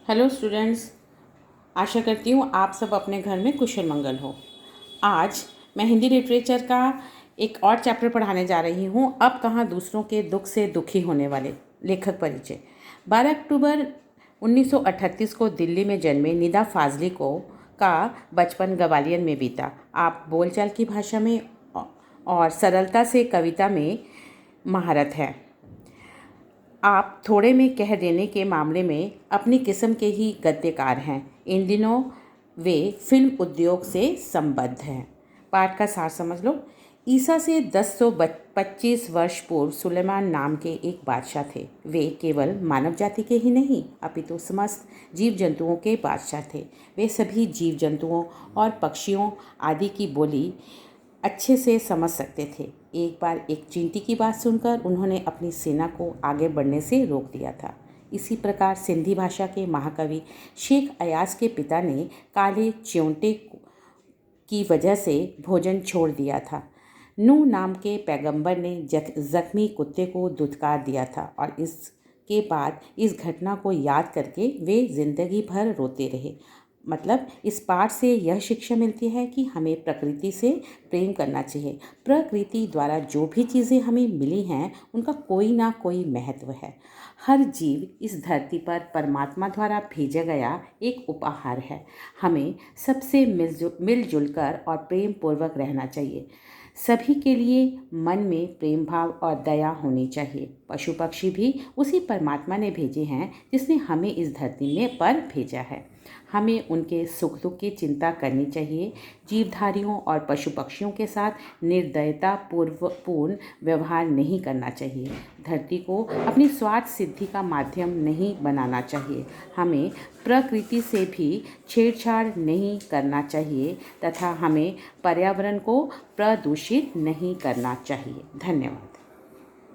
Hello students, आशा करती हूँ आप सब अपने घर में कुशल मंगल हो। आज मैं हिंदी लिटरेचर का एक और चैप्टर पढ़ाने जा रही हूँ। अब कहाँ दूसरों के दुख से दुखी होने वाले। लेखक परिचय। 12 अक्टूबर 1938 को दिल्ली में जन्मे निदा फाजली को का बचपन ग्वालियर में बीता। आप बोलचाल की भाषा में और सरलता से कविता में महारत है। आप थोड़े में कह देने के मामले में अपनी किस्म के ही गद्यकार हैं। इन दिनों वे फिल्म उद्योग से संबद्ध हैं। पाठ का सार समझ लो। ईसा से 1025 वर्ष पूर्व सुलेमान नाम के एक बादशाह थे। वे केवल मानव जाति के ही नहीं अपितु समस्त जीव जंतुओं के बादशाह थे। वे सभी जीव जंतुओं और पक्षियों आदि की बोली अच्छे से समझ सकते थे। एक बार एक चींटी की बात सुनकर उन्होंने अपनी सेना को आगे बढ़ने से रोक दिया था। इसी प्रकार सिंधी भाषा के महाकवि शेख अयाज के पिता ने काले च्योंटे की वजह से भोजन छोड़ दिया था। नूह नाम के पैगंबर ने जख्मी कुत्ते को दुत्कार दिया था और इसके बाद इस घटना को याद करके वे जिंदगी भर रोते रहे। मतलब इस पाठ से यह शिक्षा मिलती है कि हमें प्रकृति से प्रेम करना चाहिए। प्रकृति द्वारा जो भी चीज़ें हमें मिली हैं उनका कोई ना कोई महत्व है। हर जीव इस धरती पर परमात्मा द्वारा भेजा गया एक उपहार है। हमें सबसे मिलजुल कर और प्रेम पूर्वक रहना चाहिए। सभी के लिए मन में प्रेम भाव और दया होनी चाहिए। पशु पक्षी भी उसी परमात्मा ने भेजे हैं जिसने हमें इस धरती में पर भेजा है। हमें उनके सुख दुख की चिंता करनी चाहिए। जीवधारियों और पशु पक्षियों के साथ निर्दयता पूर्ण व्यवहार नहीं करना चाहिए। धरती को अपनी स्वार्थ सिद्धि का माध्यम नहीं बनाना चाहिए। हमें प्रकृति से भी छेड़छाड़ नहीं करना चाहिए तथा हमें पर्यावरण को प्रदूषित नहीं करना चाहिए। धन्यवाद।